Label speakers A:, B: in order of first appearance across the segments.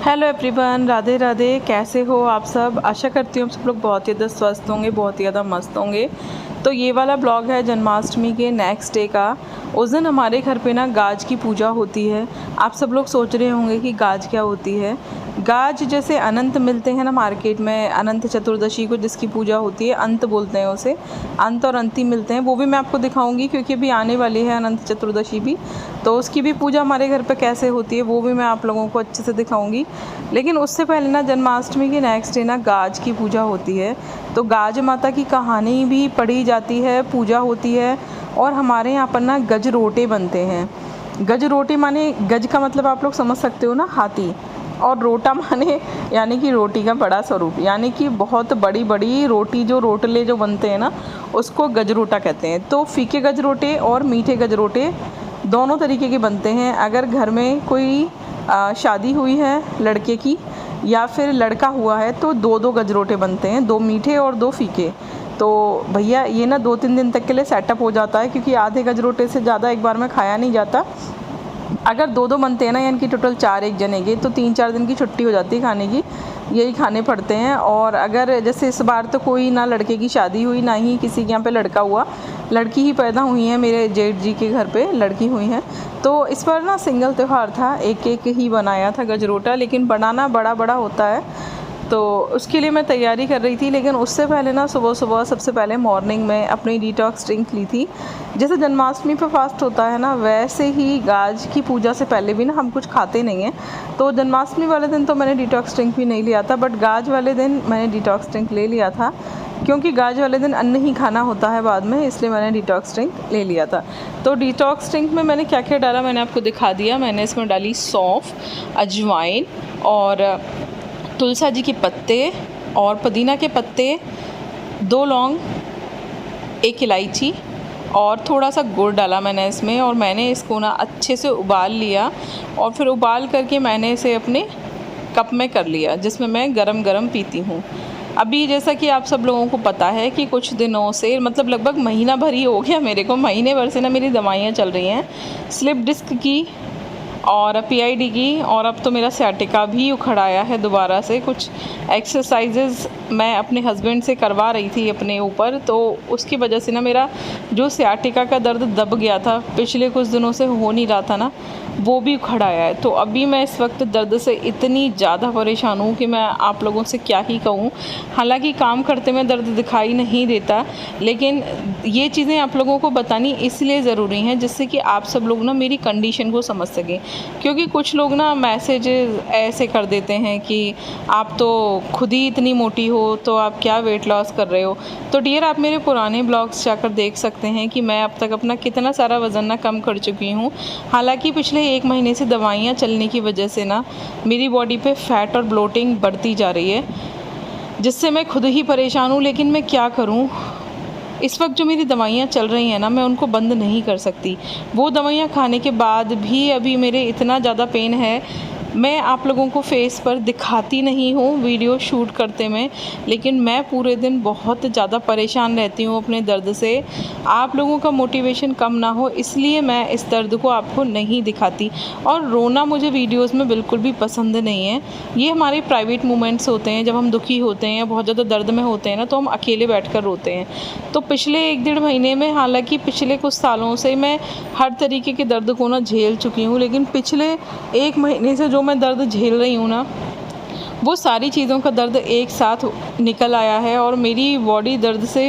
A: Hello everyone, Radhe Radhe. कैसे हो आप सब? आशा करती हूँ आप सब लोग बहुत ही ज़्यादा स्वस्थ होंगे, बहुत ही ज़्यादा मस्त होंगे। तो ये वाला ब्लॉग है जन्माष्टमी के नेक्स्ट डे का। उस दिन हमारे घर पे ना गाज की पूजा होती है। आप सब लोग सोच रहे होंगे कि गाज क्या होती है। गाज जैसे अनंत मिलते हैं ना मार्केट में, अनंत चतुर्दशी को जिसकी पूजा होती है, अंत बोलते हैं उसे। अंत और अंती मिलते हैं, वो भी मैं आपको दिखाऊंगी क्योंकि अभी आने वाली है अनंत चतुर्दशी भी। तो उसकी भी पूजा हमारे घर पे कैसे होती है वो भी मैं आप लोगों को अच्छे से दिखाऊंगी। लेकिन उससे पहले ना जन्माष्टमी के नेक्स्ट डे ना गाज की पूजा होती है। तो गाज माता की कहानी भी पढ़ी जाती है, पूजा होती है। और हमारे यहाँ पर ना गज रोटे बनते हैं। गज रोटे माने, गज का मतलब आप लोग समझ सकते हो ना, हाथी। और रोटा माने यानी कि रोटी का बड़ा स्वरूप, यानी कि बहुत बड़ी बड़ी रोटी, जो रोटले जो बनते हैं ना उसको गजरोटा कहते हैं। तो फीके गजरोटे और मीठे गजरोटे दोनों तरीके के बनते हैं। अगर घर में कोई शादी हुई है लड़के की या फिर लड़का हुआ है तो दो दो गजरोटे बनते हैं, दो मीठे और दो फीके। तो भैया ये ना 2-3 दिन तक के लिए सेटअप हो जाता है, क्योंकि आधे गजरोटे से ज़्यादा एक बार में खाया नहीं जाता। अगर दो दो बनते हैं ना, यानी कि टोटल 4 एक जने के, तो 3-4 दिन की छुट्टी हो जाती है खाने की, यही खाने पड़ते हैं। और अगर जैसे इस बार तो कोई ना लड़के की शादी हुई ना ही किसी के यहाँ पे लड़का हुआ, लड़की ही पैदा हुई है, मेरे जेठ जी के घर पे लड़की हुई हैं। तो इस बार ना सिंगल त्यौहार था, एक एक ही बनाया था गजरोटा, लेकिन बनाना बड़ा बड़ा होता है। तो उसके लिए मैं तैयारी कर रही थी, लेकिन उससे पहले ना सुबह सुबह सबसे पहले मॉर्निंग में अपनी डिटॉक्स ड्रिंक ली थी। जैसे जन्माष्टमी पे फास्ट होता है ना, वैसे ही गाज की पूजा से पहले भी ना हम कुछ खाते नहीं हैं। तो जन्माष्टमी वाले दिन तो मैंने डिटॉक्स ड्रिंक भी नहीं लिया था, बट गाज वाले दिन मैंने डिटॉक्स ड्रिंक ले लिया था, क्योंकि गाज वाले दिन अन्न ही खाना होता है बाद में, इसलिए मैंने डिटॉक्स ड्रिंक ले लिया था। तो डिटॉक्स ड्रिंक में मैंने क्या क्या डाला मैंने आपको दिखा दिया। मैंने इसमें डाली सौंफ, अजवाइन और तुलसा जी के पत्ते और पुदीना के पत्ते, 2 लौंग, 1 इलायची और थोड़ा सा गुड़ डाला मैंने इसमें। और मैंने इसको ना अच्छे से उबाल लिया और फिर उबाल करके मैंने इसे अपने कप में कर लिया, जिसमें मैं गरम गरम पीती हूँ। अभी जैसा कि आप सब लोगों को पता है कि कुछ दिनों से, मतलब लगभग महीना भर ही हो गया मेरे को, महीने भर से ना मेरी दवाइयाँ चल रही हैं, स्लिप डिस्क की और पीआईडी की, और अब तो मेरा सियाटिका भी उखड़ आया है दोबारा से। कुछ एक्सरसाइजेज़ मैं अपने हस्बैंड से करवा रही थी अपने ऊपर, तो उसकी वजह से ना मेरा जो सियाटिका का दर्द दब गया था, पिछले कुछ दिनों से हो नहीं रहा था ना, वो भी उखड़ आया है। तो अभी मैं इस वक्त दर्द से इतनी ज़्यादा परेशान हूँ कि मैं आप लोगों से क्या ही कहूँ। हालांकि काम करते में दर्द दिखाई नहीं देता, लेकिन ये चीज़ें आप लोगों को बतानी इसलिए ज़रूरी हैं जिससे कि आप सब लोग ना मेरी कंडीशन को समझ सकें। क्योंकि कुछ लोग ना मैसेज ऐसे कर देते हैं कि आप तो खुद ही इतनी मोटी हो, तो आप क्या वेट लॉस कर रहे हो। तो डियर, आप मेरे पुराने ब्लॉग्स जाकर देख सकते हैं कि मैं अब तक अपना कितना सारा वज़न ना कम कर चुकी हूँ। हालांकि पिछले 1 महीने से दवाइयाँ चलने की वजह से ना मेरी बॉडी पे फैट और ब्लोटिंग बढ़ती जा रही है, जिससे मैं खुद ही परेशान हूँ। लेकिन मैं क्या करूँ, इस वक्त जो मेरी दवाइयाँ चल रही हैं ना, मैं उनको बंद नहीं कर सकती। वो दवाइयाँ खाने के बाद भी अभी मेरे इतना ज़्यादा पेन है, मैं आप लोगों को फेस पर दिखाती नहीं हूँ वीडियो शूट करते में, लेकिन मैं पूरे दिन बहुत ज़्यादा परेशान रहती हूँ अपने दर्द से। आप लोगों का मोटिवेशन कम ना हो इसलिए मैं इस दर्द को आपको नहीं दिखाती। और रोना मुझे वीडियोस में बिल्कुल भी पसंद नहीं है। ये हमारे प्राइवेट मोमेंट्स होते हैं, जब हम दुखी होते हैं या बहुत ज़्यादा दर्द में होते हैं ना, तो हम अकेले बैठ कर रोते हैं। तो पिछले 1-1.5 महीने में, हालांकि पिछले कुछ सालों से मैं हर तरीके के दर्द को ना झेल चुकी हूँ, लेकिन पिछले 1 महीने से जो मैं दर्द झेल रही हूँ ना, वो सारी चीज़ों का दर्द एक साथ निकल आया है। और मेरी बॉडी दर्द से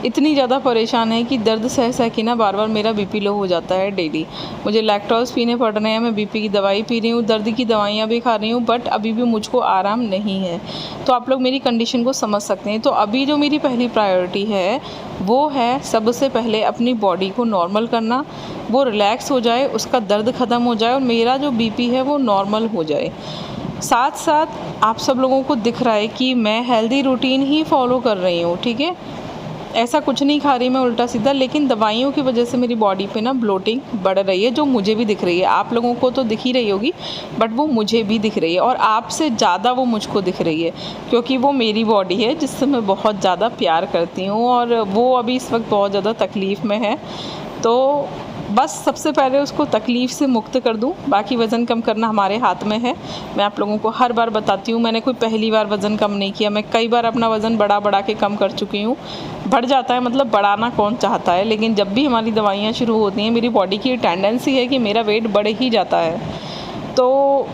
A: इतनी ज़्यादा परेशान है कि दर्द सह सह के ना बार बार मेरा बीपी लो हो जाता है डेली। मुझे लैक्टोज पीने पड़ रहे हैं, मैं बीपी की दवाई पी रही हूँ, दर्द की दवाइयाँ भी खा रही हूँ, बट अभी भी मुझको आराम नहीं है। तो आप लोग मेरी कंडीशन को समझ सकते हैं। तो अभी जो मेरी पहली प्रायोरिटी है वो है सबसे पहले अपनी बॉडी को नॉर्मल करना, वो रिलैक्स हो जाए, उसका दर्द ख़त्म हो जाए और मेरा जो बीपी है वो नॉर्मल हो जाए। साथ साथ आप सब लोगों को दिख रहा है कि मैं हेल्दी रूटीन ही फॉलो कर रही हूँ, ठीक है, ऐसा कुछ नहीं खा रही मैं उल्टा सीधा। लेकिन दवाइयों की वजह से मेरी बॉडी पे ना ब्लोटिंग बढ़ रही है, जो मुझे भी दिख रही है। आप लोगों को तो दिख ही रही होगी, बट वो मुझे भी दिख रही है, और आपसे ज़्यादा वो मुझको दिख रही है, क्योंकि वो मेरी बॉडी है जिससे मैं बहुत ज़्यादा प्यार करती हूँ, और वो अभी इस वक्त बहुत ज़्यादा तकलीफ़ में है। तो बस सबसे पहले उसको तकलीफ़ से मुक्त कर दूं, बाकी वज़न कम करना हमारे हाथ में है। मैं आप लोगों को हर बार बताती हूँ, मैंने कोई पहली बार वज़न कम नहीं किया, मैं कई बार अपना वज़न बढ़ा के कम कर चुकी हूँ। बढ़ जाता है, मतलब बढ़ाना कौन चाहता है, लेकिन जब भी हमारी दवाइयाँ शुरू होती हैं मेरी बॉडी की टेंडेंसी है कि मेरा वेट बढ़ ही जाता है। तो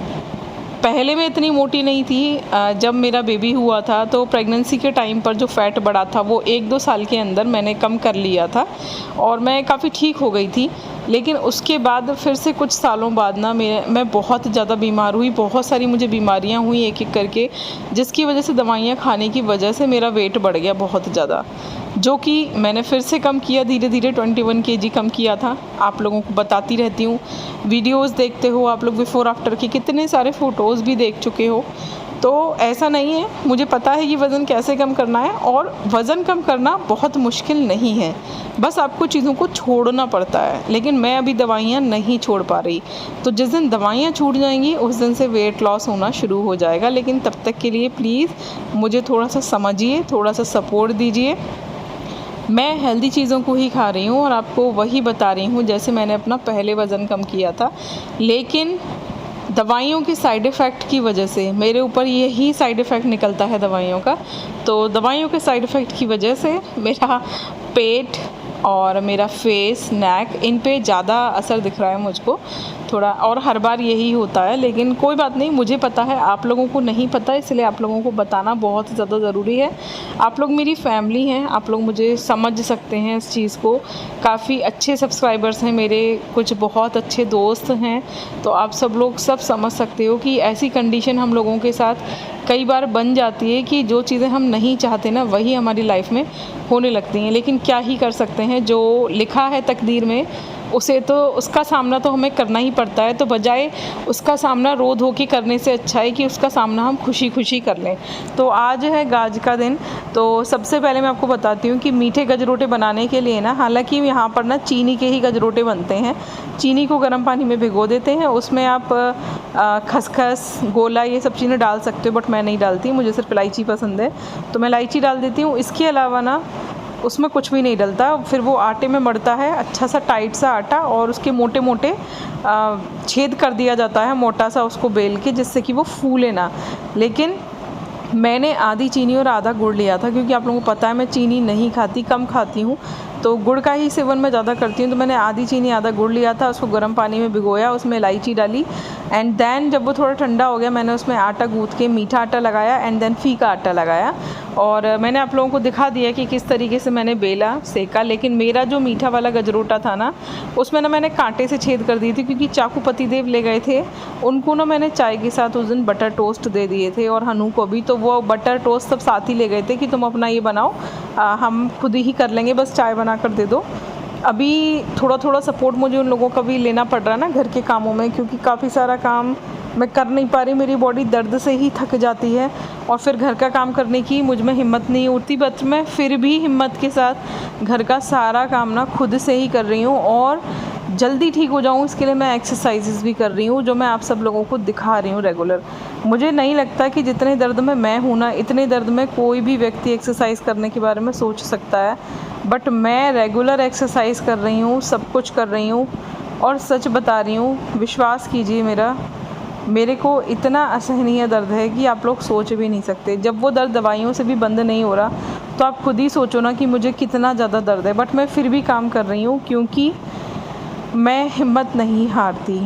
A: पहले मैं इतनी मोटी नहीं थी, जब मेरा बेबी हुआ था तो प्रेगनेंसी के टाइम पर जो फ़ैट बढ़ा था वो 1-2 साल के अंदर मैंने कम कर लिया था और मैं काफ़ी ठीक हो गई थी। लेकिन उसके बाद फिर से कुछ सालों बाद ना मैं बहुत ज़्यादा बीमार हुई, बहुत सारी मुझे बीमारियां हुई एक-एक करके, जिसकी वजह से दवाइयाँ खाने की वजह से मेरा वेट बढ़ गया बहुत ज़्यादा, जो कि मैंने फिर से कम किया, धीरे-धीरे 21 केजी कम किया था। आप लोगों को बताती रहती हूँ, वीडियोज़ देखते हो आप लोग, बिफ़ोर आफ्टर के कितने सारे फ़ोटोज़ भी देख चुके हो। तो ऐसा नहीं है, मुझे पता है कि वज़न कैसे कम करना है और वज़न कम करना बहुत मुश्किल नहीं है, बस आपको चीज़ों को छोड़ना पड़ता है। लेकिन मैं अभी दवाइयाँ नहीं छोड़ पा रही, तो जिस दिन दवाइयाँ छूट जाएंगी उस दिन से वेट लॉस होना शुरू हो जाएगा। लेकिन तब तक के लिए प्लीज़ मुझे थोड़ा सा समझिए, थोड़ा सा सपोर्ट दीजिए। मैं हेल्दी चीज़ों को ही खा रही हूँ और आपको वही बता रही हूँ जैसे मैंने अपना पहले वज़न कम किया था, लेकिन दवाइयों के साइड इफ़ेक्ट की वजह से मेरे ऊपर यही साइड इफ़ेक्ट निकलता है दवाइयों का। तो दवाइयों के साइड इफ़ेक्ट की वजह से मेरा पेट और मेरा फेस, नेक, इन पे ज़्यादा असर दिख रहा है मुझको थोड़ा, और हर बार यही होता है। लेकिन कोई बात नहीं, मुझे पता है, आप लोगों को नहीं पता, इसलिए आप लोगों को बताना बहुत ज़्यादा ज़रूरी है। आप लोग मेरी फैमिली हैं, आप लोग मुझे समझ सकते हैं इस चीज़ को। काफ़ी अच्छे सब्सक्राइबर्स हैं मेरे, कुछ बहुत अच्छे दोस्त हैं, तो आप सब लोग सब समझ सकते हो कि ऐसी कंडीशन हम लोगों के साथ कई बार बन जाती है कि जो चीज़ें हम नहीं चाहते ना वही हमारी लाइफ में होने लगती हैं। लेकिन क्या ही कर सकते हैं, जो लिखा है तकदीर में उसे तो उसका सामना तो हमें करना ही पड़ता है। तो बजाय उसका सामना रो धो के करने से अच्छा है कि उसका सामना हम खुशी खुशी कर लें। तो आज है गाज का दिन, तो सबसे पहले मैं आपको बताती हूँ कि मीठे गजरोटे बनाने के लिए ना, हालांकि यहाँ पर ना चीनी के ही गजरोटे बनते हैं। चीनी को गर्म पानी में भिगो देते हैं, उसमें आप खसखस, गोला, ये सब चीज़ें डाल सकते हो, बट मैं नहीं डालती, मुझे सिर्फ इलायची पसंद है तो मैं इलायची डाल देती हूँ। इसके अलावा ना उसमें कुछ भी नहीं डलता। फिर वो आटे में मड़ता है, अच्छा सा टाइट सा आटा, और उसके मोटे मोटे छेद कर दिया जाता है मोटा सा उसको बेल के, जिससे कि वो फूले ना। लेकिन मैंने आधी चीनी और आधा गुड़ लिया था, क्योंकि आप लोगों को पता है मैं चीनी नहीं खाती, कम खाती हूँ, तो गुड़ का ही सेवन मैं ज़्यादा करती हूँ। तो मैंने आधी चीनी आधा गुड़ लिया था, उसको गर्म पानी में भिगोया, उसमें इलायची डाली, एंड देन जब वो थोड़ा ठंडा हो गया मैंने उसमें आटा गूँथ के मीठा आटा लगाया, एंड देन फीका आटा लगाया। और मैंने आप लोगों को दिखा दिया कि किस तरीके से मैंने बेला, सेका। लेकिन मेरा जो मीठा वाला गजरोटा था ना, उसमें ना मैंने कांटे से छेद कर दिए थे, क्योंकि चाकू पतिदेव ले गए थे, उनको ना मैंने चाय के साथ उस दिन बटर टोस्ट दे दिए थे, और हनु को भी। तो वो बटर टोस्ट सब साथ ही ले गए थे कि तुम अपना ये बनाओ, हम खुद ही कर लेंगे, बस चाय बना कर दे दो। अभी थोड़ा थोड़ा सपोर्ट मुझे उन लोगों का भी लेना पड़ रहा है ना घर के कामों में, क्योंकि काफ़ी सारा काम मैं कर नहीं पा रही, मेरी बॉडी दर्द से ही थक जाती है, और फिर घर का काम करने की मुझ में हिम्मत नहीं उठती। बट मैं फिर भी हिम्मत के साथ घर का सारा काम ना खुद से ही कर रही हूँ, और जल्दी ठीक हो जाऊँ इसके लिए मैं एक्सरसाइजेस भी कर रही हूँ, जो मैं आप सब लोगों को दिखा रही हूँ रेगुलर। मुझे नहीं लगता कि जितने दर्द में मैं हूँ ना, इतने दर्द में कोई भी व्यक्ति एक्सरसाइज करने के बारे में सोच सकता है। बट मैं रेगुलर एक्सरसाइज कर रही हूँ, सब कुछ कर रही हूँ, और सच बता रही हूँ, विश्वास कीजिए मेरे को इतना असहनीय दर्द है कि आप लोग सोच भी नहीं सकते। जब वो दर्द दवाइयों से भी बंद नहीं हो रहा, तो आप खुद ही सोचो ना कि मुझे कितना ज़्यादा दर्द है। बट मैं फिर भी काम कर रही हूँ, क्योंकि मैं हिम्मत नहीं हारती।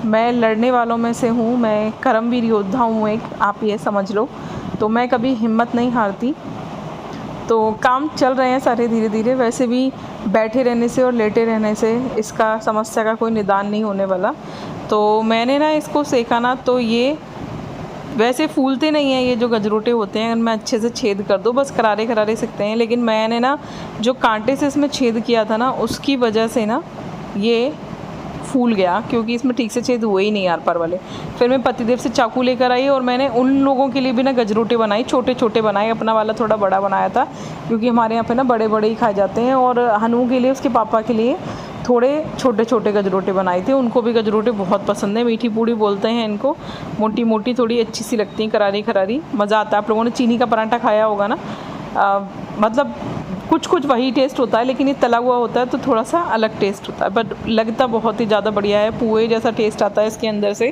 A: मैं लड़ने वालों में से हूँ, मैं कर्मवीर योद्धा हूँ एक, आप ये समझ लो। तो मैं कभी हिम्मत नहीं हारती। तो काम चल रहे हैं सारे धीरे धीरे। वैसे भी बैठे रहने से और लेटे रहने से इसका समस्या का कोई निदान नहीं होने वाला। तो मैंने ना इसको सेका ना, तो ये वैसे फूलते नहीं हैं, ये जो गजरोटे होते हैं, अगर मैं अच्छे से छेद कर दूँ बस करारे करारे सकते हैं। लेकिन मैंने ना जो कांटे से इसमें छेद किया था ना, उसकी वजह से ना ये फूल गया, क्योंकि इसमें ठीक से छेद हुए ही नहीं यार पर वाले। फिर मैं पतिदेव से चाकू लेकर आई, और मैंने उन लोगों के लिए भी ना गजरोटे बनाए, छोटे छोटे बनाए। अपना वाला थोड़ा बड़ा बनाया था, क्योंकि हमारे यहाँ पे ना बड़े बड़े ही खाए जाते हैं। और हनु के लिए, उसके पापा के लिए थोड़े छोटे छोटे गजरोटे बनाए थे। उनको भी गजरोटे बहुत पसंद है, मीठी पूड़ी बोलते हैं इनको, मोटी मोटी थोड़ी अच्छी सी लगती हैं, करारी करारी, मज़ा आता है। आप लोगों ने चीनी का पराठा खाया होगा ना, मतलब कुछ कुछ वही टेस्ट होता है, लेकिन ये तला हुआ होता है तो थोड़ा सा अलग टेस्ट होता है, बट लगता बहुत ही ज़्यादा बढ़िया है। पुए जैसा टेस्ट आता है इसके अंदर से।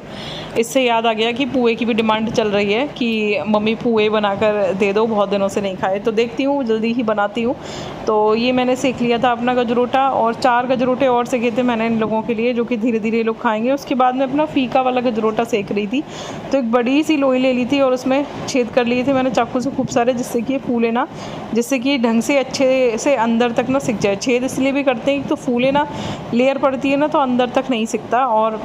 A: इससे याद आ गया कि पुए की भी डिमांड चल रही है कि मम्मी पुए बनाकर दे दो, बहुत दिनों से नहीं खाए, तो देखती हूँ जल्दी ही बनाती हूँ। तो ये मैंने सेक लिया था अपना गजरोटा, और 4 गजरोटे और सेके थे मैंने इन लोगों के लिए, जो कि धीरे धीरे लोग खाएंगे। उसके बाद मैं अपना फीका वाला गजरोटा सेक रही थी, तो एक बड़ी सी लोई ले ली थी और उसमें छेद कर लिए थे मैंने चाकू से खूब सारे, जिससे कि ये फूले ना, जिससे कि ढंग से अच्छे से अंदर तक ना सिक जाए। छेद इसलिए भी करते हैं कि तो फूले ना, लेयर पड़ती है ना तो अंदर तक नहीं सिकता, और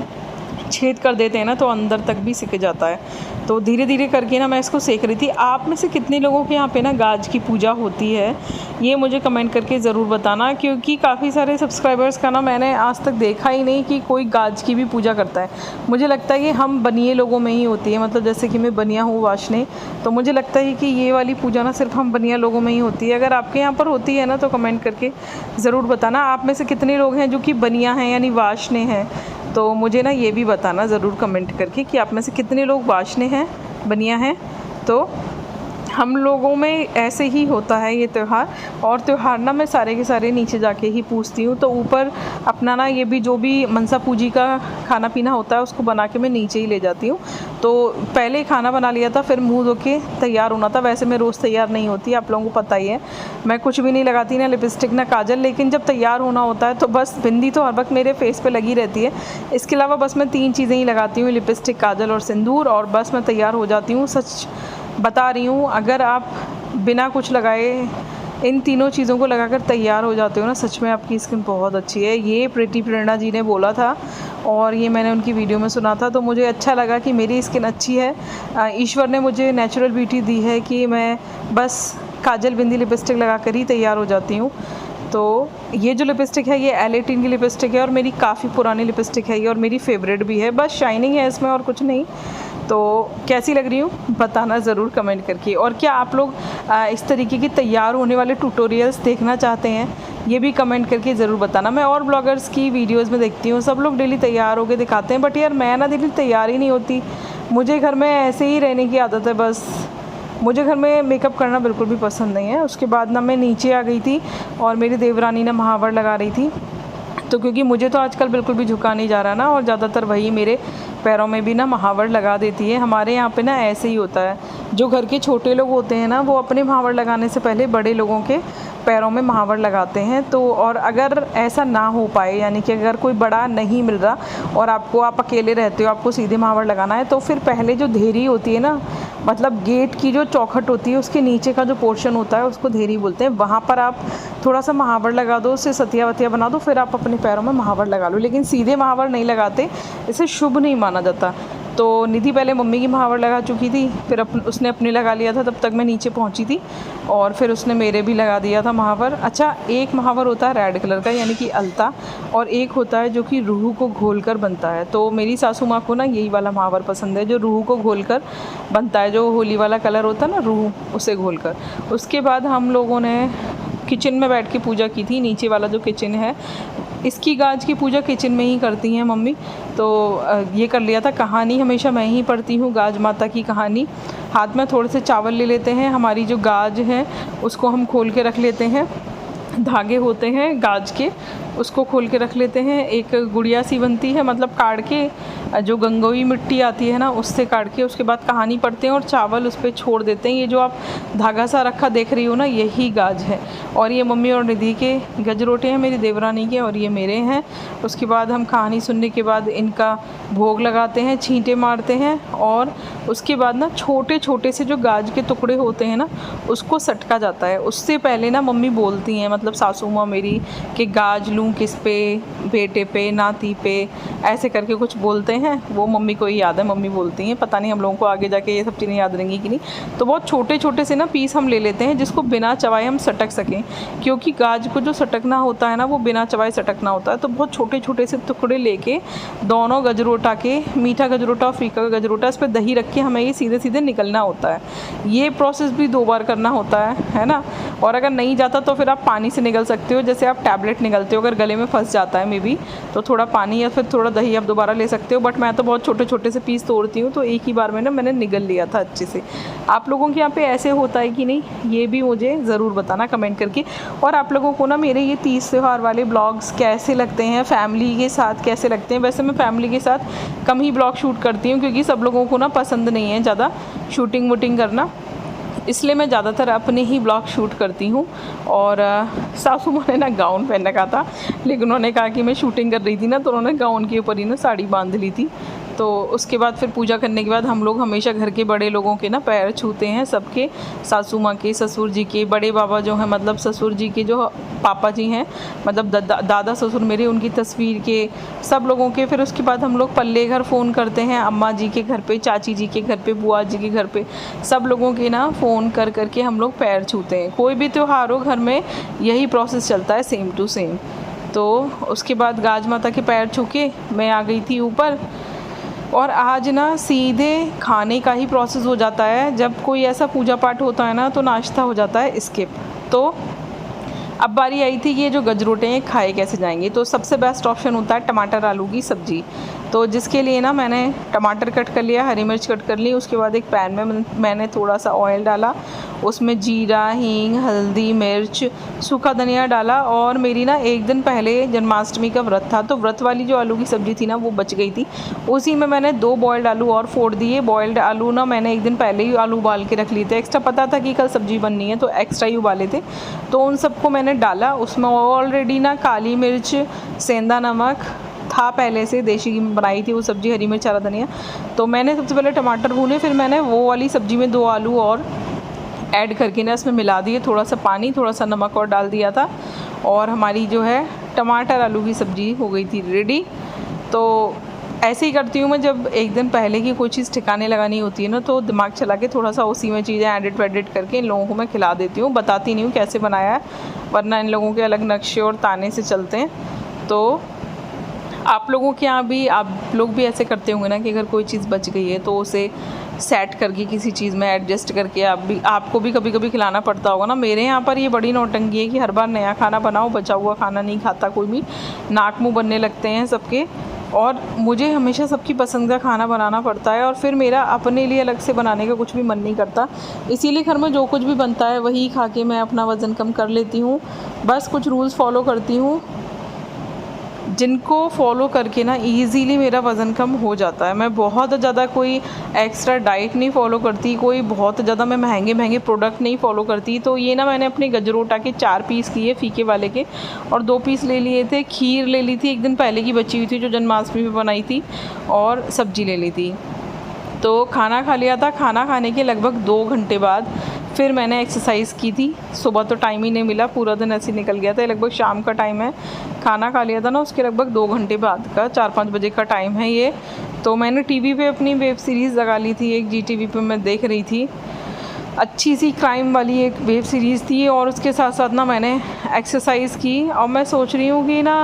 A: छेद कर देते हैं ना तो अंदर तक भी सिक जाता है। तो धीरे धीरे करके ना मैं इसको सेक रही थी। आप में से कितने लोगों के यहाँ पे ना गाज की पूजा होती है, ये मुझे कमेंट करके ज़रूर बताना, क्योंकि काफ़ी सारे सब्सक्राइबर्स का ना मैंने आज तक देखा ही नहीं कि कोई गाज की भी पूजा करता है। मुझे लगता है कि हम बनिए लोगों में ही होती है, मतलब जैसे कि मैं बनिया हूँ वाशने, तो मुझे लगता है कि ये वाली पूजा ना सिर्फ हम बनिया लोगों में ही होती है। अगर आपके यहाँ पर होती है ना तो कमेंट करके ज़रूर बताना। आप में से कितने लोग हैं जो कि बनिया हैं यानी वाशने हैं, तो मुझे ना ये भी बताना ज़रूर कमेंट करके कि आप में से कितने लोग वाशने हैं, बनिया हैं। तो हम लोगों में ऐसे ही होता है ये त्यौहार। और त्यौहार ना मैं सारे के सारे नीचे जाके ही पूछती हूँ, तो ऊपर अपना ना ये भी जो भी मनसा पूजी का खाना पीना होता है उसको बना के मैं नीचे ही ले जाती हूँ। तो पहले खाना बना लिया था, फिर मुँह धो के तैयार होना था। वैसे मैं रोज़ तैयार नहीं होती, आप लोगों को पता ही है, मैं कुछ भी नहीं लगाती, ना लिपस्टिक ना काजल। लेकिन जब तैयार होना होता है तो बस बिंदी तो हर वक्त मेरे फेस पे लगी रहती है। इसके अलावा बस मैं 3 चीज़ें ही लगाती हूँ, लिपस्टिक, काजल और सिंदूर, और बस मैं तैयार हो जाती हूँ। सच बता रही हूँ, अगर आप बिना कुछ लगाए इन तीनों चीज़ों को लगाकर तैयार हो जाते हो ना, सच में आपकी स्किन बहुत अच्छी है। ये प्रीति प्रेरणा जी ने बोला था और ये मैंने उनकी वीडियो में सुना था, तो मुझे अच्छा लगा कि मेरी स्किन अच्छी है। ईश्वर ने मुझे नेचुरल ब्यूटी दी है कि मैं बस काजल, बिंदी, लिपस्टिक लगा कर ही तैयार हो जाती हूँ। तो ये जो लिपस्टिक है ये L18 की लिपस्टिक है, और मेरी काफ़ी पुरानी लिपस्टिक है ये, और मेरी फेवरेट भी है। बस शाइनिंग है इसमें और कुछ नहीं। तो कैसी लग रही हूँ बताना ज़रूर कमेंट करके। और क्या आप लोग इस तरीके की तैयार होने वाले ट्यूटोरियल्स देखना चाहते हैं, ये भी कमेंट करके ज़रूर बताना। मैं और ब्लॉगर्स की वीडियोस में देखती हूँ, सब लोग डेली तैयार होकर दिखाते हैं, बट यार मैं ना डेली तैयार ही नहीं होती। मुझे घर में ऐसे ही रहने की आदत है, बस मुझे घर में मेकअप करना बिल्कुल भी पसंद नहीं है। उसके बाद ना मैं नीचे आ गई थी और मेरी देवरानी ना महावर लगा रही थी, तो क्योंकि मुझे तो आजकल बिल्कुल भी झुका नहीं जा रहा ना, और ज़्यादातर वही मेरे पैरों में भी ना महावर लगा देती है। हमारे यहाँ पे ना ऐसे ही होता है, जो घर के छोटे लोग होते हैं ना वो अपने महावर लगाने से पहले बड़े लोगों के पैरों में महावर लगाते हैं। तो और अगर ऐसा ना हो पाए, यानी कि अगर कोई बड़ा नहीं मिल रहा और आप अकेले रहते हो, आपको सीधे महावर लगाना है, तो फिर पहले जो धेरी होती है ना, मतलब गेट की जो चौखट होती है उसके नीचे का जो पोर्शन होता है उसको धेरी बोलते हैं, वहाँ पर आप थोड़ा सा महावर लगा दो, उससे सतिया वतिया बना दो, फिर आप अपने पैरों में महावर लगा लो। लेकिन सीधे महावर नहीं लगाते, इसे शुभ नहीं माना जाता। तो निधि पहले मम्मी की महावर लगा चुकी थी, फिर उसने अपने लगा लिया था, तब तक मैं नीचे पहुंची थी, और फिर उसने मेरे भी लगा दिया था महावर। अच्छा, एक महावर होता है रेड कलर का यानी कि अलता, और एक होता है जो कि रूह को घोलकर बनता है। तो मेरी सासू माँ को ना यही वाला महावर पसंद है, जो रूह को घोलकर बनता है, जो होली वाला कलर होता है ना, रूह, उसे घोलकर। उसके बाद हम लोगों ने किचन में बैठ के पूजा की थी। नीचे वाला जो किचन है, इसकी गाज की पूजा किचन में ही करती हैं मम्मी, तो ये कर लिया था। कहानी हमेशा मैं ही पढ़ती हूँ, गाज माता की कहानी। हाथ में थोड़े से चावल ले लेते हैं, हमारी जो गाज है उसको हम खोल के रख लेते हैं, धागे होते हैं गाज के, उसको खोल के रख लेते हैं। एक गुड़िया सी बनती है, मतलब काट के, जो गंगोई मिट्टी आती है ना उससे काट के, उसके बाद कहानी पढ़ते हैं और चावल उस पर छोड़ देते हैं। ये जो आप धागा सा रखा देख रही हो ना, यही गाज है। और ये मम्मी और निधि के गजरोटे हैं, मेरी देवरानी के, और ये मेरे हैं। उसके बाद हम कहानी सुनने के बाद इनका भोग लगाते हैं, छींटे मारते हैं, और उसके बाद ना छोटे छोटे से जो गाज के टुकड़े होते हैं ना उसको सटका जाता है। उससे पहले ना मम्मी बोलती हैं, मतलब सासू माँ मेरी, कि गाज लूँ किस पे, बेटे पे, नाती पे, ऐसे करके कुछ बोलते हैं। वो मम्मी को ही याद है, मम्मी बोलती हैं, पता नहीं हम लोगों को आगे जाके ये सब चीज़ें याद रहेंगी कि नहीं। तो बहुत छोटे छोटे से ना पीस हम ले लेते हैं, जिसको बिना चबाए हम सटक सकें, क्योंकि गाज को जो सटकना होता है ना वो बिना चबाए सटकना होता है। तो बहुत छोटे छोटे से टुकड़े लेके दोनों गजरोटा के, मीठा गजरोटा और फीका गजरोटा, इस पर दही रख के हमें ये सीधे सीधे निकलना होता है। ये प्रोसेस भी 2 बार करना होता है ना। और अगर नहीं जाता तो फिर आप पानी से निकल सकते हो, जैसे आप टैबलेट निकलते हो, अगर गले में फंस जाता है मे बी, तो थोड़ा पानी या फिर थोड़ा दही आप दोबारा ले सकते हो। बट बट मैं तो बहुत छोटे छोटे से पीस तोड़ती हूँ, तो एक ही बार में ना मैंने निगल लिया था अच्छे से। आप लोगों के यहाँ पे ऐसे होता है कि नहीं, ये भी मुझे ज़रूर बताना कमेंट करके। और आप लोगों को ना मेरे ये तीज त्यौहार वाले ब्लॉग्स कैसे लगते हैं, फैमिली के साथ कैसे लगते हैं। वैसे मैं फैमिली के साथ कम ही ब्लॉग शूट करती हूँ, क्योंकि सब लोगों को ना पसंद नहीं है ज़्यादा शूटिंग वूटिंग करना, इसलिए मैं ज़्यादातर अपने ही ब्लॉग शूट करती हूँ। और सासू माँ ने ना गाउन पहन रखा था, लेकिन उन्होंने कहा कि मैं शूटिंग कर रही थी ना, तो उन्होंने गाउन के ऊपर ही ना साड़ी बांध ली थी। तो उसके बाद फिर पूजा करने के बाद हम लोग हमेशा घर के बड़े लोगों के ना पैर छूते हैं, सबके, सासू माँ के, ससुर जी के, बड़े बाबा जो हैं मतलब ससुर जी के जो पापा जी हैं, मतलब दादा ससुर मेरे, उनकी तस्वीर के, सब लोगों के। फिर उसके बाद हम लोग पल्ले घर फ़ोन करते हैं, अम्मा जी के घर पे, चाची जी के घर पे, बुआ जी के घर पे, सब लोगों के ना फ़ोन कर करके हम लोग पैर छूते हैं। कोई भी त्यौहार हो घर में यही प्रोसेस चलता है, सेम टू सेम। तो उसके बाद गाज माता के पैर छू के मैं आ गई थी ऊपर। और आज ना सीधे खाने का ही प्रोसेस हो जाता है। जब कोई ऐसा पूजा पाठ होता है ना, तो नाश्ता हो जाता है स्किप। तो अब बारी आई थी कि ये जो गजरोटे हैं खाए कैसे जाएंगे। तो सबसे बेस्ट ऑप्शन होता है टमाटर आलू की सब्ज़ी। तो जिसके लिए ना मैंने टमाटर कट कर लिया, हरी मिर्च कट कर ली। उसके बाद एक पैन में मैंने थोड़ा सा ऑयल डाला, उसमें जीरा, हींग, हल्दी, मिर्च, सूखा धनिया डाला। और मेरी ना एक दिन पहले जन्माष्टमी का व्रत था, तो व्रत वाली जो आलू की सब्ज़ी थी ना वो बच गई थी। उसी में मैंने 2 बॉयल्ड आलू और फोड़ दिए। बॉयल्ड आलू ना मैंने एक दिन पहले ही आलू उबाल के रख लिए थे, एक्स्ट्रा पता था कि कल सब्ज़ी बननी है, तो एक्स्ट्रा ही उबाले थे। तो उन सबको मैंने डाला। उसमें ऑलरेडी ना काली मिर्च, सेंधा नमक था पहले से, देसी घी में बनाई थी वो सब्ज़ी, हरी मिर्च, हरा धनिया। तो मैंने सबसे पहले टमाटर भूने, फिर मैंने वो वाली सब्ज़ी में 2 आलू और ऐड करके ना इसमें मिला दिए, थोड़ा सा पानी, थोड़ा सा नमक और डाल दिया था। और हमारी जो है टमाटर आलू की सब्ज़ी हो गई थी रेडी। तो ऐसे ही करती हूँ मैं, जब एक दिन पहले की कोई चीज़ ठिकाने लगानी होती है ना, तो दिमाग चला के थोड़ा सा उसी में चीज़ें एडिट वेडिट करके इन लोगों को मैं खिला देती हूँ। बताती नहीं हूँ कैसे बनाया है, वरना इन लोगों के अलग नक्शे और ताने से चलते हैं। तो आप लोगों के यहाँ भी, आप लोग भी ऐसे करते होंगे ना कि अगर कोई चीज़ बच गई है तो उसे सेट करके किसी चीज़ में एडजस्ट करके आपको भी कभी कभी खिलाना पड़ता होगा ना। मेरे यहाँ पर ये बड़ी नौटंकी है कि हर बार नया खाना बनाओ, बचा हुआ खाना नहीं खाता कोई भी, नाक मुँह बनने लगते हैं सबके। और मुझे हमेशा सबकी पसंद का खाना बनाना पड़ता है, और फिर मेरा अपने लिए अलग से बनाने का कुछ भी मन नहीं करता। इसीलिए घर में जो कुछ भी बनता है वही खा के मैं अपना वज़न कम कर लेती हूँ। बस कुछ रूल्स फॉलो करती हूँ, जिनको फॉलो करके ना इजीली मेरा वज़न कम हो जाता है। मैं बहुत ज़्यादा कोई एक्स्ट्रा डाइट नहीं फॉलो करती, कोई बहुत ज़्यादा मैं महंगे प्रोडक्ट नहीं फॉलो करती। तो ये ना मैंने अपने गजरोटा के 4 पीस किए फीके वाले के, और 2 पीस ले लिए थे। खीर ले ली थी एक दिन पहले की बची हुई थी जो जन्माष्टमी में बनाई थी, और सब्ज़ी ले ली थी। तो खाना खा लिया था। खाना खाने के लगभग 2 घंटे बाद फिर मैंने एक्सरसाइज़ की थी। सुबह तो टाइम ही नहीं मिला, पूरा दिन ऐसे निकल गया था। लगभग शाम का टाइम है, खाना खा लिया था ना उसके लगभग 2 घंटे बाद का, 4-5 बजे का टाइम है ये। तो मैंने टीवी पे अपनी वेब सीरीज़ लगा ली थी, एक GTV पे मैं देख रही थी, अच्छी सी क्राइम वाली एक वेब सीरीज़ थी। और उसके साथ साथ ना मैंने एक्सरसाइज़ की। और मैं सोच रही हूँ कि ना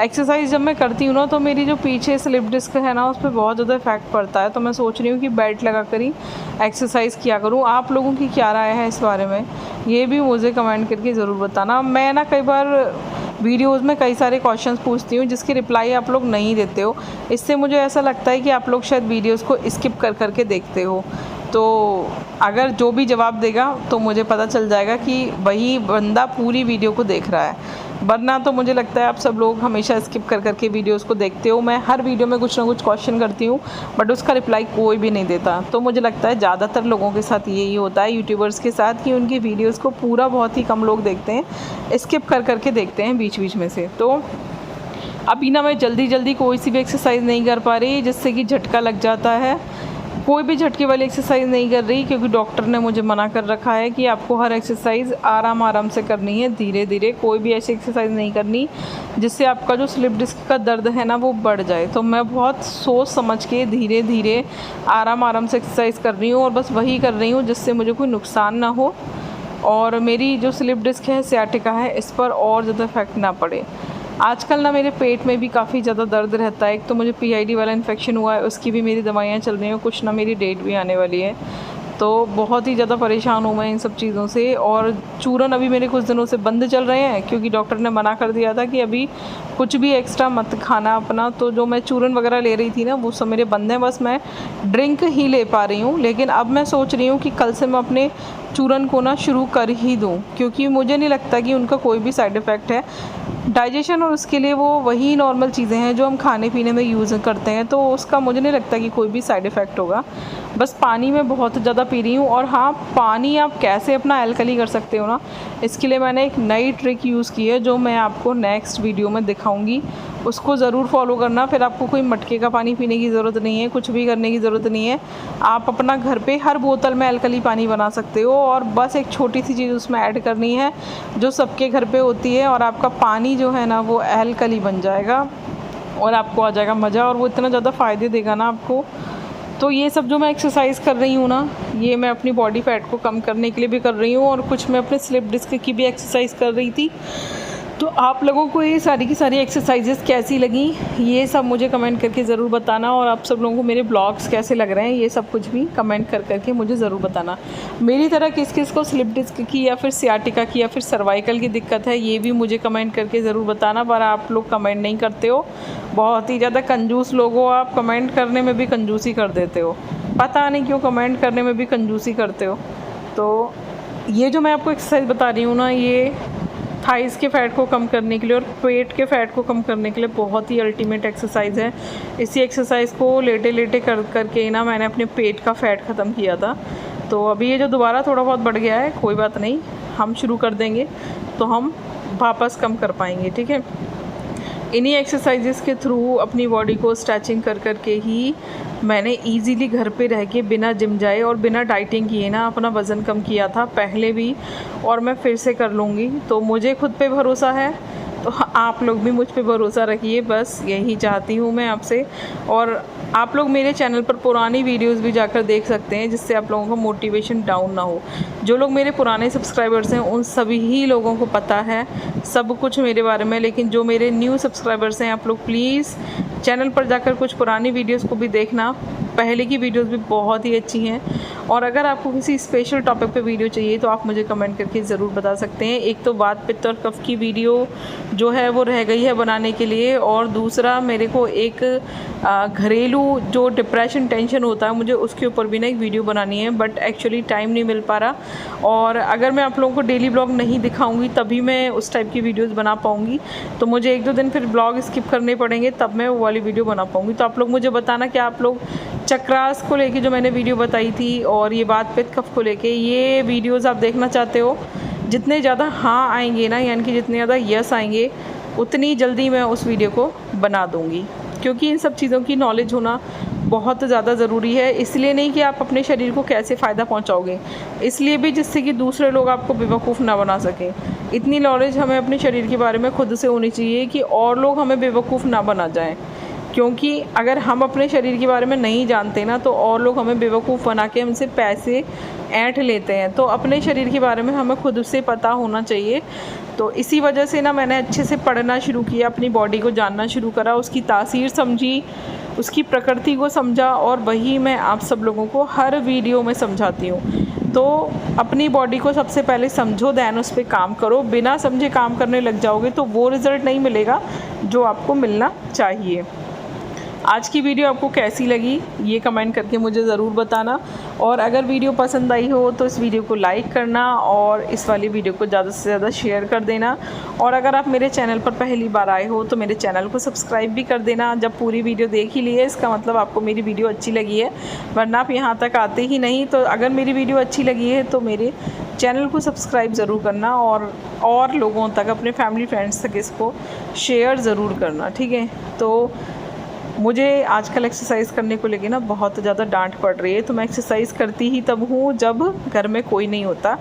A: एक्सरसाइज़ जब मैं करती हूँ ना, तो मेरी जो पीछे स्लिप डिस्क है ना उस पर बहुत ज़्यादा इफेक्ट पड़ता है। तो मैं सोच रही हूँ कि बेल्ट लगा कर ही एक्सरसाइज़ किया करूँ। आप लोगों की क्या राय है इस बारे में, ये भी मुझे कमेंट करके ज़रूर बताना। मैं ना कई बार वीडियोज़ में कई सारे क्वेश्चंस पूछती हूँ जिसके रिप्लाई आप लोग नहीं देते हो। इससे मुझे ऐसा लगता है कि आप लोग शायद वीडियोज़ को स्किप कर करके देखते हो। तो अगर जो भी जवाब देगा तो मुझे पता चल जाएगा कि वही बंदा पूरी वीडियो को देख रहा है, वरना तो मुझे लगता है आप सब लोग हमेशा स्किप कर करके वीडियोस को देखते हो। मैं हर वीडियो में कुछ ना कुछ क्वेश्चन करती हूँ, बट उसका रिप्लाई कोई भी नहीं देता। तो मुझे लगता है ज़्यादातर लोगों के साथ यही होता है, यूट्यूबर्स के साथ, कि उनकी वीडियोज़ को पूरा बहुत ही कम लोग देखते हैं, स्किप कर करके देखते हैं बीच बीच में से। तो अभी ना मैं जल्दी कोई सी भी एक्सरसाइज नहीं कर पा रही, जिससे कि झटका लग जाता है। कोई भी झटके वाली एक्सरसाइज नहीं कर रही, क्योंकि डॉक्टर ने मुझे मना कर रखा है कि आपको हर एक्सरसाइज आराम से करनी है, धीरे धीरे। कोई भी ऐसी एक्सरसाइज नहीं करनी जिससे आपका जो स्लिप डिस्क का दर्द है ना वो बढ़ जाए। तो मैं बहुत सोच समझ के धीरे धीरे आराम से एक्सरसाइज कर रही हूँ, और बस वही कर रही हूँ जिससे मुझे कोई नुकसान ना हो, और मेरी जो स्लिप डिस्क है, सियाटिका है, इस पर और ज़्यादा इफेक्ट ना पड़े। आजकल ना मेरे पेट में भी काफ़ी ज़्यादा दर्द रहता है। एक तो मुझे PID वाला इन्फेक्शन हुआ है, उसकी भी मेरी दवाइयाँ चल रही हैं, कुछ ना मेरी डेट भी आने वाली है। तो बहुत ही ज़्यादा परेशान हूँ मैं इन सब चीज़ों से। और चूरन अभी मेरे कुछ दिनों से बंद चल रहे हैं क्योंकि डॉक्टर ने मना कर दिया था कि अभी कुछ भी एक्स्ट्रा मत खाना अपना। तो जो मैं चूरन वगैरह ले रही थी ना वो सब मेरे बंद हैं, बस मैं ड्रिंक ही ले पा रही हूँ। लेकिन अब मैं सोच रही हूँ कि कल से मैं अपने चूरन को ना शुरू कर ही दूँ, क्योंकि मुझे नहीं लगता कि उनका कोई भी साइड इफ़ेक्ट है। डाइजेशन और उसके लिए वो वही नॉर्मल चीज़ें हैं जो हम खाने पीने में यूज़ करते हैं, तो उसका मुझे नहीं लगता कि कोई भी साइड इफ़ेक्ट होगा। बस पानी मैं बहुत ज़्यादा पी रही हूँ। और हाँ, पानी आप कैसे अपना एल्कली कर सकते हो ना, इसके लिए मैंने एक नई ट्रिक यूज़ की है जो मैं आपको नेक्स्ट वीडियो में दिखाऊंगी। उसको ज़रूर फॉलो करना। फिर आपको कोई मटके का पानी पीने की ज़रूरत नहीं है, कुछ भी करने की ज़रूरत नहीं है। आप अपना घर पे हर बोतल में एल्कली पानी बना सकते हो और बस एक छोटी सी चीज़ उसमें ऐड करनी है जो सबके घर पे होती है, और आपका पानी जो है ना वो एल्कली बन जाएगा और आपको आ जाएगा मज़ा, और वो इतना ज़्यादा फ़ायदे देगा ना आपको। तो ये सब जो मैं एक्सरसाइज कर रही हूँ ना, ये मैं अपनी बॉडी फैट को कम करने के लिए भी कर रही हूँ, और कुछ मैं अपने स्लिप डिस्क की भी एक्सरसाइज कर रही थी। तो आप लोगों को ये सारी की सारी एक्सरसाइजेस कैसी लगी, ये सब मुझे कमेंट करके ज़रूर बताना। और आप सब लोगों को मेरे ब्लॉग्स कैसे लग रहे हैं, ये सब कुछ भी कमेंट कर करके मुझे ज़रूर बताना। मेरी तरह किस किस को स्लिप डिस्क की या फिर सियाटिका की या फिर सर्वाइकल की दिक्कत है, ये भी मुझे कमेंट करके ज़रूर बताना। पर आप लोग कमेंट नहीं करते हो, बहुत ही ज़्यादा कंजूस लोग हो आप, कमेंट करने में भी कंजूसी कर देते हो। पता नहीं क्यों कमेंट करने में भी कंजूसी करते हो। तो ये जो मैं आपको एक्सरसाइज बता रही हूँ ना, ये थाइज़ के फ़ैट को कम करने के लिए और पेट के फ़ैट को कम करने के लिए बहुत ही अल्टीमेट एक्सरसाइज है। इसी एक्सरसाइज को लेटे लेटे कर करके ना मैंने अपने पेट का फ़ैट ख़त्म किया था। तो अभी ये जो दोबारा थोड़ा बहुत बढ़ गया है, कोई बात नहीं, हम शुरू कर देंगे तो हम वापस कम कर पाएंगे, ठीक है। इन्हीं एक्सरसाइजेस के थ्रू अपनी बॉडी को स्ट्रेचिंग कर करके ही मैंने इजीली घर पे रह के बिना जिम जाए और बिना डाइटिंग किए ना अपना वज़न कम किया था पहले भी, और मैं फिर से कर लूँगी। तो मुझे खुद पे भरोसा है, तो आप लोग भी मुझ पे भरोसा रखिए, बस यही चाहती हूँ मैं आपसे। और आप लोग मेरे चैनल पर पुरानी वीडियोस भी जाकर देख सकते हैं, जिससे आप लोगों का मोटिवेशन डाउन ना हो। जो लोग मेरे पुराने सब्सक्राइबर्स हैं उन सभी ही लोगों को पता है सब कुछ मेरे बारे में, लेकिन जो मेरे न्यू सब्सक्राइबर्स हैं, आप लोग प्लीज़ चैनल पर जाकर कुछ पुरानी वीडियोस को भी देखना। पहले की वीडियोस भी बहुत ही अच्छी हैं। और अगर आपको किसी स्पेशल टॉपिक पे वीडियो चाहिए तो आप मुझे कमेंट करके ज़रूर बता सकते हैं। एक तो वात पित्त और कफ की वीडियो जो है वो रह गई है बनाने के लिए, और दूसरा मेरे को एक घरेलू जो डिप्रेशन टेंशन होता है मुझे उसके ऊपर भी ना एक वीडियो बनानी है, बट एक्चुअली टाइम नहीं मिल पा रहा। और अगर मैं आप लोगों को डेली ब्लॉग नहीं दिखाऊंगी तभी मैं उस टाइप की वीडियोस बना पाऊंगी, तो मुझे एक दो दिन फिर ब्लॉग स्किप करने पड़ेंगे, तब मैं वो वाली वीडियो बना पाऊंगी। तो आप लोग मुझे बताना कि आप लोग चक्रास को लेके जो मैंने वीडियो बताई थी और ये वात पित्त कफ को लेके ये वीडियोस आप देखना चाहते हो। जितने ज़्यादा हाँ आएंगे ना, यानी कि जितने ज़्यादा यस आएंगे, उतनी जल्दी मैं उस वीडियो को बना दूँगी, क्योंकि इन सब चीज़ों की नॉलेज होना बहुत ज़्यादा ज़रूरी है। इसलिए नहीं कि आप अपने शरीर को कैसे फ़ायदा पहुंचाओगे, इसलिए भी जिससे कि दूसरे लोग आपको बेवकूफ़ ना बना सकें। इतनी नॉलेज हमें अपने शरीर के बारे में खुद से होनी चाहिए कि और लोग हमें बेवकूफ़ ना बना जाएं। क्योंकि अगर हम अपने शरीर के बारे में नहीं जानते ना, तो और लोग हमें बेवकूफ़ बना के हमसे पैसे ऐंठ लेते हैं। तो अपने शरीर के बारे में हमें खुद से पता होना चाहिए। तो इसी वजह से ना मैंने अच्छे से पढ़ना शुरू किया, अपनी बॉडी को जानना शुरू करा, उसकी तासीर समझी, उसकी प्रकृति को समझा, और वही मैं आप सब लोगों को हर वीडियो में समझाती हूँ। तो अपनी बॉडी को सबसे पहले समझो, दैन उस पर काम करो। बिना समझे काम करने लग जाओगे तो वो रिज़ल्ट नहीं मिलेगा जो आपको मिलना चाहिए। आज की वीडियो आपको कैसी लगी ये कमेंट करके मुझे ज़रूर बताना, और अगर वीडियो पसंद आई हो तो इस वीडियो को लाइक करना और इस वाली वीडियो को ज़्यादा से ज़्यादा शेयर कर देना। और अगर आप मेरे चैनल पर पहली बार आए हो तो मेरे चैनल को सब्सक्राइब भी कर देना। जब पूरी वीडियो देख ही ली है इसका मतलब आपको मेरी वीडियो अच्छी लगी है, वरना आप यहाँ तक आते ही नहीं। तो अगर मेरी वीडियो अच्छी लगी है तो मेरे चैनल को सब्सक्राइब ज़रूर करना, और लोगों तक, अपने फैमिली फ्रेंड्स तक इसको शेयर ज़रूर करना, ठीक है। तो मुझे आजकल एक्सरसाइज करने को लेके ना बहुत ज़्यादा डांट पड़ रही है, तो मैं एक्सरसाइज करती ही तब हूँ जब घर में कोई नहीं होता,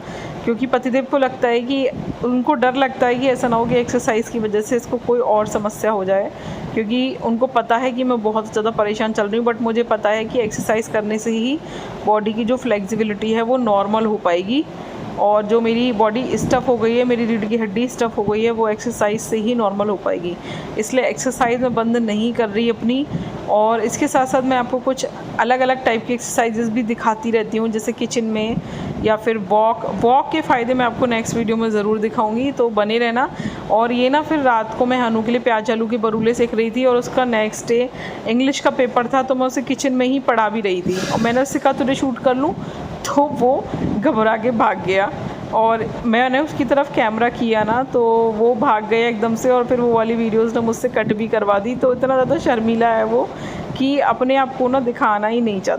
A: क्योंकि पतिदेव को लगता है कि उनको डर लगता है कि ऐसा ना हो कि एक्सरसाइज की वजह से इसको कोई और समस्या हो जाए, क्योंकि उनको पता है कि मैं बहुत ज़्यादा परेशान चल रही हूँ। बट मुझे पता है कि एक्सरसाइज करने से ही बॉडी की जो फ्लेक्सिबिलिटी है वो नॉर्मल हो पाएगी, और जो मेरी बॉडी स्टफ़ हो गई है, मेरी रीढ़ की हड्डी स्टफ़ हो गई है, वो एक्सरसाइज से ही नॉर्मल हो पाएगी। इसलिए एक्सरसाइज मैं बंद नहीं कर रही अपनी। और इसके साथ साथ मैं आपको कुछ अलग अलग टाइप की एक्सरसाइजेस भी दिखाती रहती हूँ, जैसे किचन में या फिर वॉक के फ़ायदे मैं आपको नेक्स्ट वीडियो में ज़रूर दिखाऊंगी, तो बने रहना। और ये ना फिर रात को मैं हनु के लिए प्याज आलू के बरूले सेक रही थी, और उसका नेक्स्ट डे इंग्लिश का पेपर था, तो मैं उसे किचन में ही पढ़ा भी रही थी। और मैंने उससे कहा तुझे शूट कर लूँ, तो वो घबरा के भाग गया। और मैंने उसकी तरफ कैमरा किया ना, तो वो भाग गया एकदम से, और फिर वो वाली वीडियोस ना मुझसे कट भी करवा दी। तो इतना ज़्यादा शर्मीला है वो कि अपने आप को ना दिखाना ही नहीं चाहता।